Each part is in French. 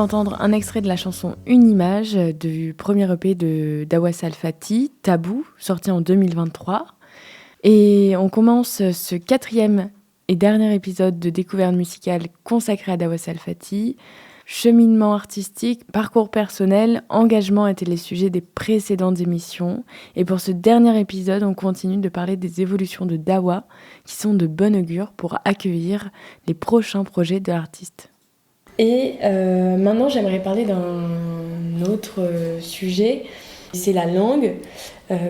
d'entendre un extrait de la chanson Une image du premier EP de Dawa Salfati, Tabou, sorti en 2023. Et on commence ce 4e et dernier épisode de découverte musicale consacré à Dawa Salfati. Cheminement artistique, parcours personnel, engagement étaient les sujets des précédentes émissions. Et pour ce dernier épisode, on continue de parler des évolutions de Dawa qui sont de bon augure pour accueillir les prochains projets de l'artiste. Et maintenant, j'aimerais parler d'un autre sujet, c'est la langue,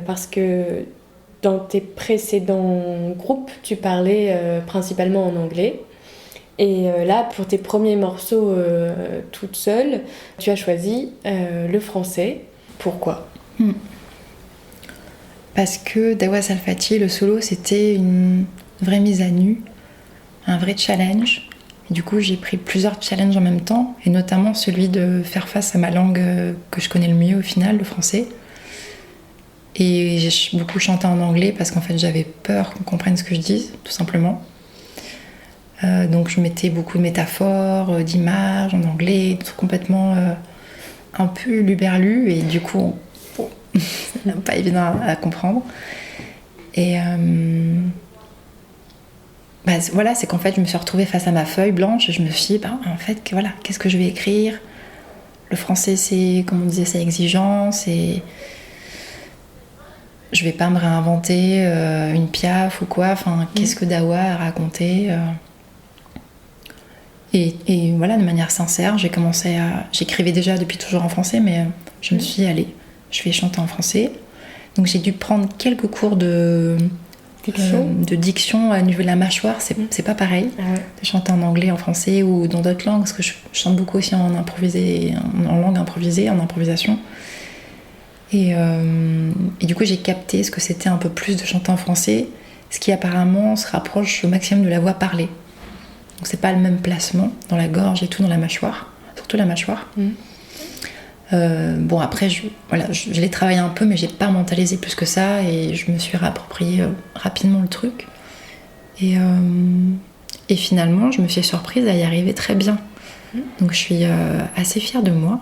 parce que dans tes précédents groupes, tu parlais principalement en anglais. Et là, pour tes premiers morceaux toute seule, tu as choisi le français. Pourquoi ? Parce que Dawa Salfati, le solo, c'était une vraie mise à nu, un vrai challenge. Et du coup, j'ai pris plusieurs challenges en même temps, et notamment celui de faire face à ma langue que je connais le mieux au final, le français. Et j'ai beaucoup chanté en anglais parce qu'en fait, j'avais peur qu'on comprenne ce que je dis, tout simplement. Donc je mettais beaucoup de métaphores, d'images en anglais, complètement un peu luberlu, et du coup, c'est pas évident à comprendre. Et voilà, c'est qu'en fait je me suis retrouvée face à ma feuille blanche et je me suis dit, en fait, voilà, qu'est-ce que je vais écrire ? Le français, c'est, comme on disait, c'est exigeant, c'est... Je vais pas me réinventer une Piaf ou quoi, enfin, qu'est-ce que Dawa a raconté Et voilà, de manière sincère, j'écrivais déjà depuis toujours en français, mais je me suis dit, allez, je vais chanter en français. Donc j'ai dû prendre quelques cours de diction au niveau de la mâchoire, c'est pas pareil de chanter en anglais, en français ou dans d'autres langues, parce que je chante beaucoup aussi en langue improvisée, en improvisation. Et du coup, j'ai capté ce que c'était un peu plus de chanter en français, ce qui apparemment se rapproche au maximum de la voix parlée. Donc c'est pas le même placement dans la gorge et tout, dans la mâchoire, surtout la mâchoire. Bon, après, je l'ai travaillé un peu, mais j'ai pas mentalisé plus que ça, et je me suis réapproprié rapidement le truc. Et finalement, je me suis surprise à y arriver très bien. Donc je suis assez fière de moi.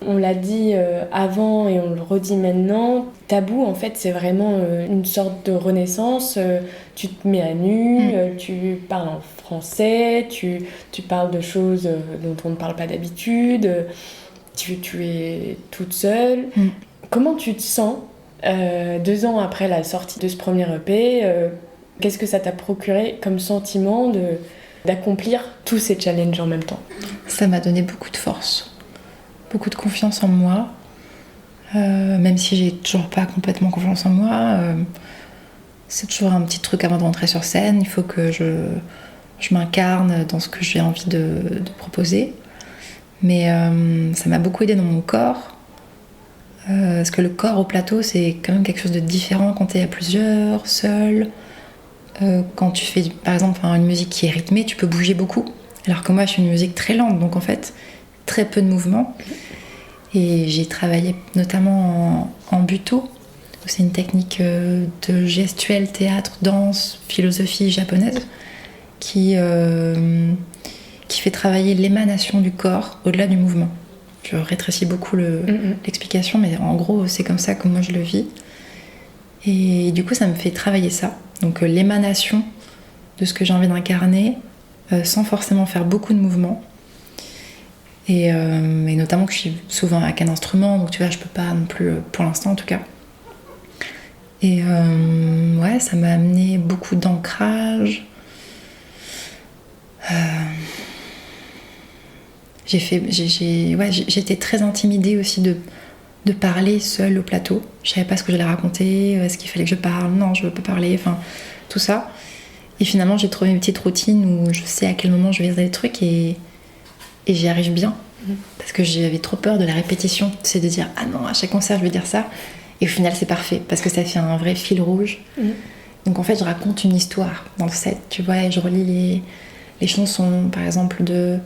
On l'a dit avant et on le redit maintenant, Tabou, en fait, c'est vraiment une sorte de renaissance. Tu te mets à nu, tu parles en français, tu parles de choses dont on ne parle pas d'habitude, tu es toute seule. Comment tu te sens 2 ans après la sortie de ce premier EP qu'est-ce que ça t'a procuré comme sentiment d'accomplir tous ces challenges en même temps ? Ça m'a donné beaucoup de force. Beaucoup de confiance en moi, même si j'ai toujours pas complètement confiance en moi. C'est toujours un petit truc avant de rentrer sur scène. Il faut que je m'incarne dans ce que j'ai envie de proposer. Mais ça m'a beaucoup aidé dans mon corps. Parce que le corps au plateau, c'est quand même quelque chose de différent quand t'es à plusieurs, seul. Quand tu fais, par exemple, une musique qui est rythmée, tu peux bouger beaucoup. Alors que moi, je fais une musique très lente, donc en fait, très peu de mouvement. Et j'ai travaillé notamment en butto. C'est une technique de gestuelle, théâtre, danse, philosophie japonaise qui fait travailler l'émanation du corps au-delà du mouvement. Je rétrécis beaucoup l'explication, mais en gros, c'est comme ça que moi je le vis. Et du coup, ça me fait travailler ça. Donc l'émanation de ce que j'ai envie d'incarner sans forcément faire beaucoup de mouvements. Et notamment que je suis souvent avec un instrument, donc tu vois, je peux pas non plus, pour l'instant en tout cas. Et ouais, ça m'a amené beaucoup d'ancrage. J'étais très intimidée aussi de parler seule au plateau. Je savais pas ce que j'allais raconter, est-ce qu'il fallait que je parle, non, je veux pas parler, enfin tout ça. Et finalement, j'ai trouvé une petite routine où je sais à quel moment je vais dire des trucs et j'y arrive bien. Parce que j'avais trop peur de la répétition, c'est de dire ah non, à chaque concert je vais dire ça. Et au final, c'est parfait parce que ça fait un vrai fil rouge. Donc en fait, je raconte une histoire dans le set, tu vois, et je relis les chansons, par exemple de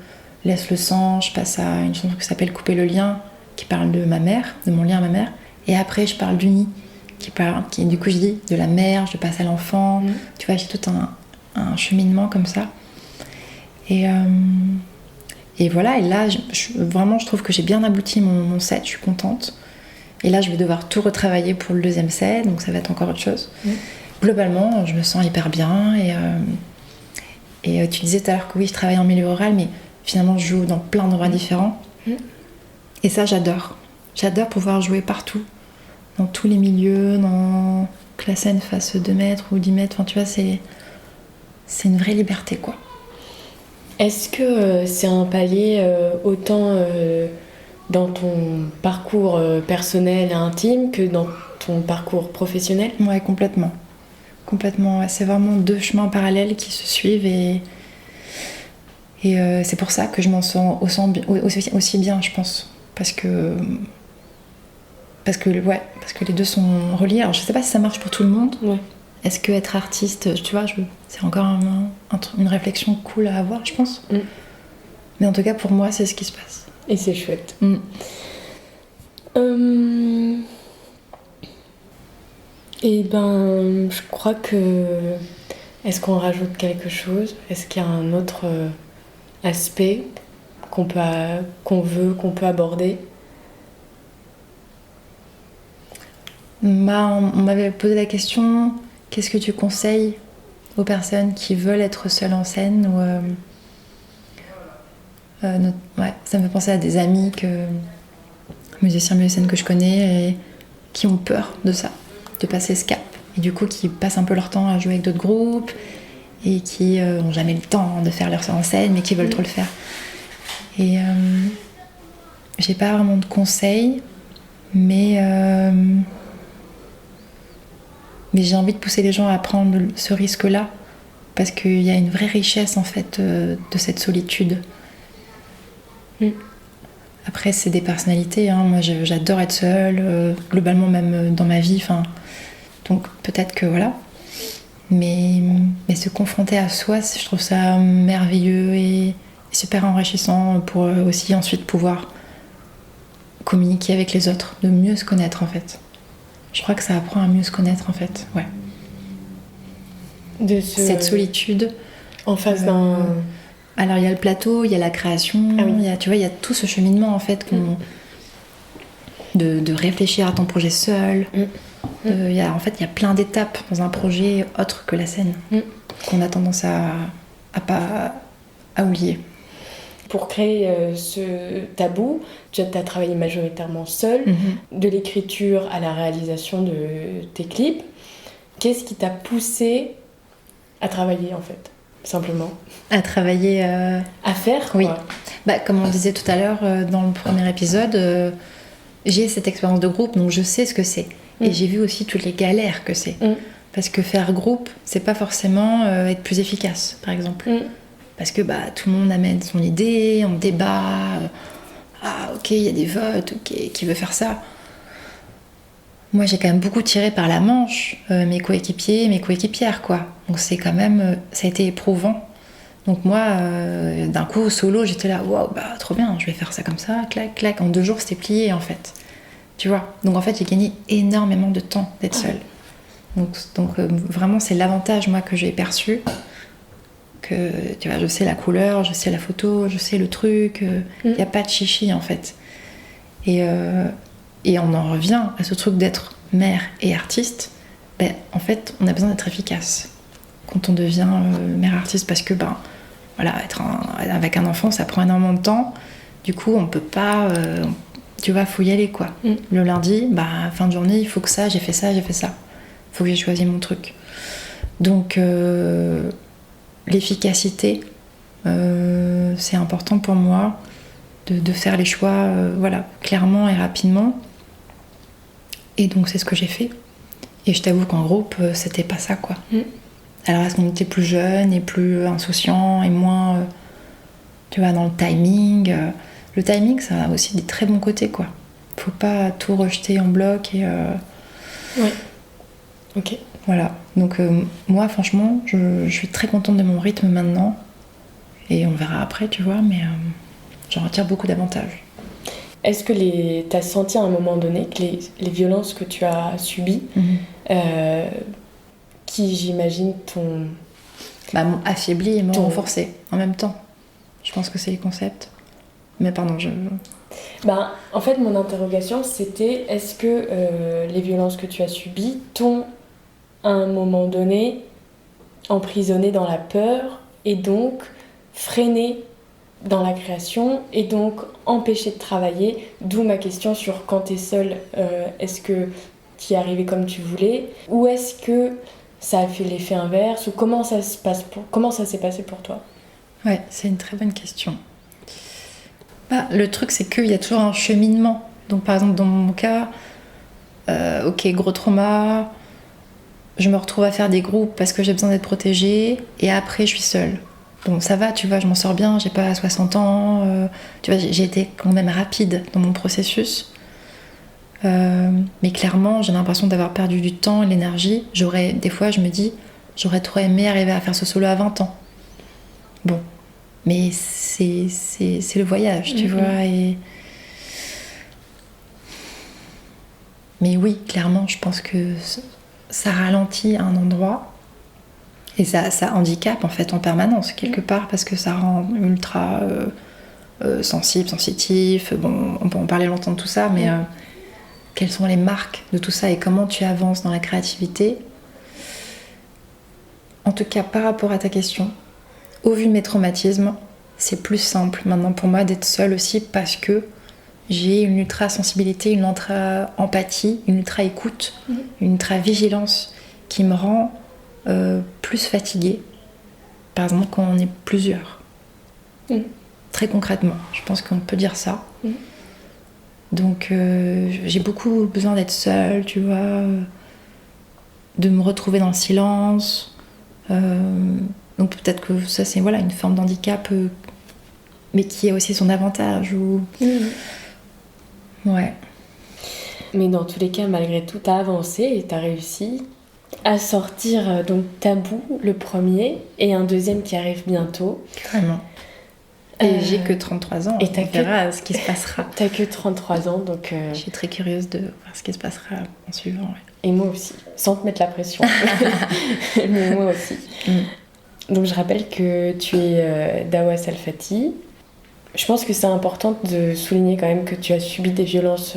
Laisse le sang, je passe à une chanson qui s'appelle Couper le lien, qui parle de ma mère, de mon lien à ma mère. Et après, je parle du nid, qui du coup, je dis de la mère, je passe à l'enfant. Tu vois, j'ai tout un cheminement comme ça. Et Et voilà, et là, vraiment, je trouve que j'ai bien abouti mon set, je suis contente. Et là, je vais devoir tout retravailler pour le deuxième set, donc ça va être encore autre chose. Globalement, je me sens hyper bien. Et tu disais tout à l'heure que oui, je travaille en milieu rural, mais finalement, je joue dans plein d'endroits différents. Et ça, j'adore. J'adore pouvoir jouer partout, dans tous les milieux, que la scène fasse 2 mètres ou 10 mètres. Enfin, tu vois, c'est une vraie liberté, quoi. Est-ce que c'est un palier autant dans ton parcours personnel et intime que dans ton parcours professionnel ? Ouais, complètement. Complètement. Ouais. C'est vraiment 2 chemins parallèles qui se suivent et c'est pour ça que je m'en sens aussi bien, je pense. Parce que les 2 sont reliés. Alors, je sais pas si ça marche pour tout le monde. Ouais. Est-ce que être artiste, tu vois, c'est encore une réflexion cool à avoir, je pense. Mais en tout cas, pour moi, c'est ce qui se passe. Et c'est chouette. Et ben, je crois que... Est-ce qu'on rajoute quelque chose ? Est-ce qu'il y a un autre aspect qu'on peut aborder ? On m'avait posé la question, qu'est-ce que tu conseilles aux personnes qui veulent être seules en scène ça me fait penser à des amis musiciens, musiciennes que je connais et qui ont peur de ça, de passer ce cap. Et du coup, qui passent un peu leur temps à jouer avec d'autres groupes et qui n'ont jamais le temps de faire leur en scène, mais qui veulent trop le faire. Et j'ai pas vraiment de conseils, mais j'ai envie de pousser les gens à prendre ce risque-là, parce qu'il y a une vraie richesse en fait de cette solitude. Après, c'est des personnalités, hein. Moi j'adore être seule, globalement même dans ma vie, donc peut-être que voilà. Mais se confronter à soi, je trouve ça merveilleux et super enrichissant pour aussi ensuite pouvoir communiquer avec les autres, de mieux se connaître en fait. Je crois que ça apprend à mieux se connaître en fait, ouais. Cette solitude. En face d'un... Alors il y a le plateau, il y a la création, il y a tout ce cheminement en fait de réfléchir à ton projet seul. Il y a plein d'étapes dans un projet autre que la scène qu'on a tendance à oublier. Pour créer ce tabou, tu as travaillé majoritairement seule, de l'écriture à la réalisation de tes clips. Qu'est-ce qui t'a poussée à travailler en fait, simplement ? À travailler... À faire quoi. Oui. Comme on disait tout à l'heure dans le premier épisode, j'ai cette expérience de groupe, donc je sais ce que c'est. Et j'ai vu aussi toutes les galères que c'est. Parce que faire groupe, c'est pas forcément être plus efficace, par exemple. Parce que tout le monde amène son idée, on débat. Ok, il y a des votes, ok, qui veut faire ça ? Moi, j'ai quand même beaucoup tiré par la manche mes coéquipiers, mes coéquipières, quoi. Donc c'est quand même... ça a été éprouvant. Donc moi, d'un coup, solo, j'étais là, waouh, trop bien, je vais faire ça comme ça, clac, clac. En 2 jours, c'était plié, en fait. Tu vois ? Donc en fait, j'ai gagné énormément de temps d'être seule. Donc vraiment, c'est l'avantage, moi, que j'ai perçu. Que, tu vois, je sais la couleur, je sais la photo, je sais le truc. Il n'y a pas de chichi, en fait. Et on en revient à ce truc d'être mère et artiste. En fait, on a besoin d'être efficace quand on devient mère artiste, parce que être avec un enfant, ça prend énormément de temps. Du coup, on peut pas... tu vois, faut y aller, quoi. Le lundi, fin de journée, il faut que ça, j'ai fait ça. Faut que j'ai choisi mon truc. Donc, l'efficacité, c'est important pour moi de faire les choix, clairement et rapidement. Et donc, c'est ce que j'ai fait. Et je t'avoue qu'en groupe, c'était pas ça, quoi. Alors, est-ce qu'on était plus jeune et plus insouciant et moins, tu vois, dans le timing Le timing, ça a aussi des très bons côtés, quoi. Faut pas tout rejeter en bloc et... Oui. Ok. Voilà. Donc, moi, franchement, je suis très contente de mon rythme maintenant. Et on verra après, tu vois, mais j'en retire beaucoup d'avantages. Est-ce que t'as senti à un moment donné que les violences que tu as subies, qui, j'imagine, m'ont affaibli et m'ont renforcé en même temps. Je pense que c'est les concepts. Mais pardon, En fait, mon interrogation, c'était est-ce que les violences que tu as subies t'ont, à un moment donné, emprisonné dans la peur et donc freiné dans la création et donc empêché de travailler, d'où ma question sur quand t'es seule, est-ce que t'y es arrivé comme tu voulais ou est-ce que ça a fait l'effet inverse ou comment ça s'est passé pour toi? Ouais, c'est une très bonne question. Le truc, c'est qu'il y a toujours un cheminement. Donc, par exemple, dans mon cas, ok, gros trauma, je me retrouve à faire des groupes parce que j'ai besoin d'être protégée, et après, je suis seule. Bon, ça va, tu vois, je m'en sors bien, j'ai pas 60 ans, tu vois, j'ai été quand même rapide dans mon processus. Mais clairement, j'ai l'impression d'avoir perdu du temps et l'énergie. Des fois, je me dis, j'aurais trop aimé arriver à faire ce solo à 20 ans. Bon. Mais c'est le voyage, tu vois. Mais oui, clairement, je pense que ça ralentit à un endroit. Et ça handicape, en fait, en permanence, quelque part, parce que ça rend ultra sensible, sensitif. Bon, on peut en parler longtemps de tout ça, mais quelles sont les marques de tout ça et comment tu avances dans la créativité? En tout cas, par rapport à ta question, au vu de mes traumatismes, c'est plus simple maintenant pour moi d'être seule aussi parce que j'ai une ultra-sensibilité, une ultra-empathie, une ultra-écoute, une ultra-vigilance qui me rend plus fatiguée, par exemple quand on est plusieurs. Très concrètement, je pense qu'on peut dire ça. Donc j'ai beaucoup besoin d'être seule, tu vois, de me retrouver dans le silence. Donc peut-être que ça c'est une forme d'handicap, mais qui a aussi son avantage. Ouais. Mais dans tous les cas, malgré tout, t'as avancé et t'as réussi à sortir donc Tabou, le premier, et un deuxième qui arrive bientôt. Carrément. Et j'ai que 33 ans, on verra ce qui se passera. T'as que 33 ans, donc... Je suis très curieuse de voir ce qui se passera en suivant. Ouais. Et moi aussi, sans te mettre la pression. Mais moi aussi. Donc je rappelle que tu es Dawa Salfati. Je pense que c'est important de souligner quand même que tu as subi des violences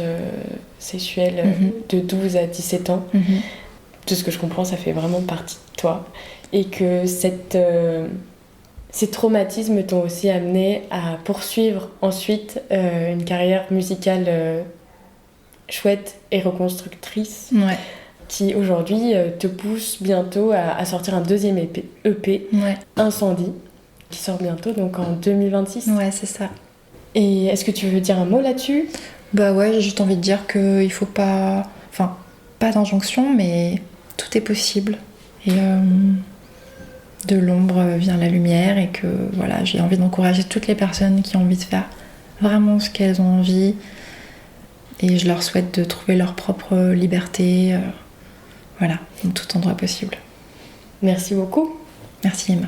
sexuelles de 12 à 17 ans. De ce que je comprends, ça fait vraiment partie de toi. Et que ces traumatismes t'ont aussi amené à poursuivre ensuite une carrière musicale chouette et reconstructrice. Ouais. Qui aujourd'hui te pousse bientôt à sortir un deuxième EP, Incendie, qui sort bientôt, donc en 2026. Ouais, c'est ça. Et est-ce que tu veux dire un mot là-dessus? Bah ouais, j'ai juste envie de dire qu'il faut pas... Enfin, pas d'injonction, mais tout est possible. Et de l'ombre vient la lumière, et que voilà, j'ai envie d'encourager toutes les personnes qui ont envie de faire vraiment ce qu'elles ont envie. Et je leur souhaite de trouver leur propre liberté, voilà, dans tout endroit possible. Merci beaucoup. Merci Emma.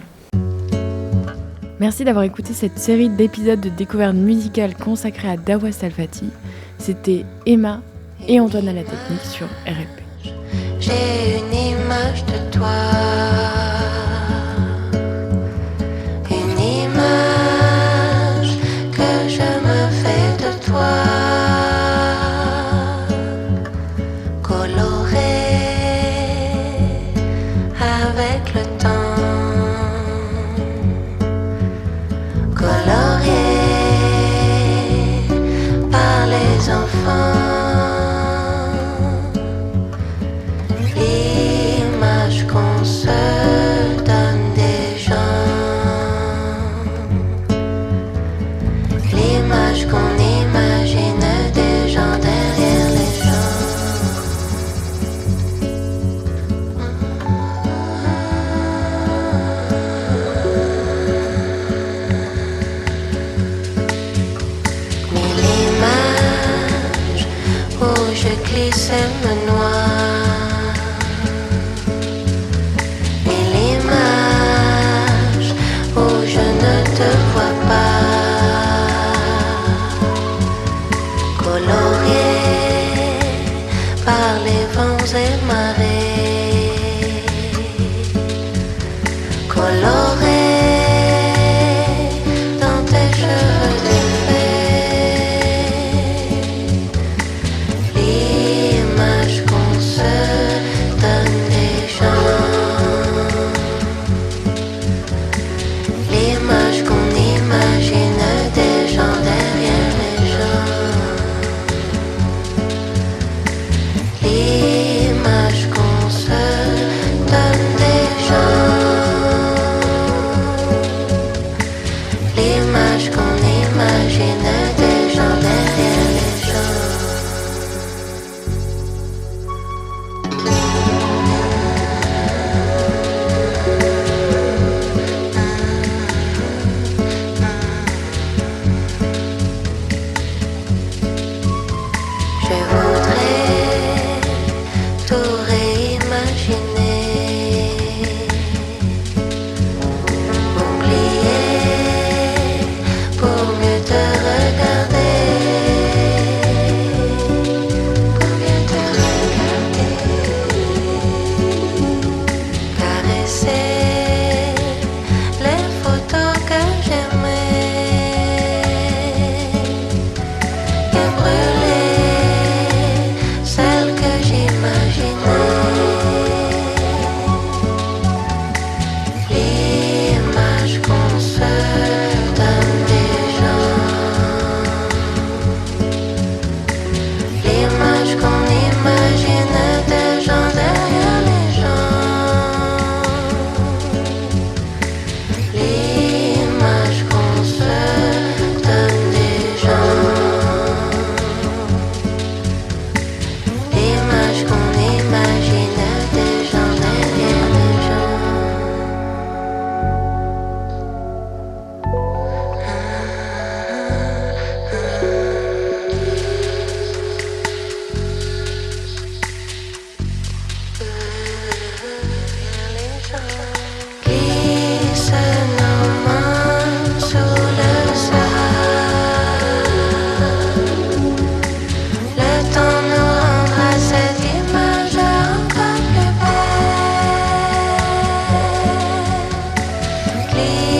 Merci d'avoir écouté cette série d'épisodes de découverte musicale consacrée à Dawa Salfati. C'était Emma et Antoine à la technique sur RLP. J'ai une image de toi, une image que je me fais de toi, colorée avec le temps. Par les enfants, l'image qu'on se donne des gens, l'image qu'on imagine des gens derrière les gens. Je glisse et me noie, et l'image où je ne te vois pas, coloriée par les vents et marées, colorée dans tes cheveux défaits. vie.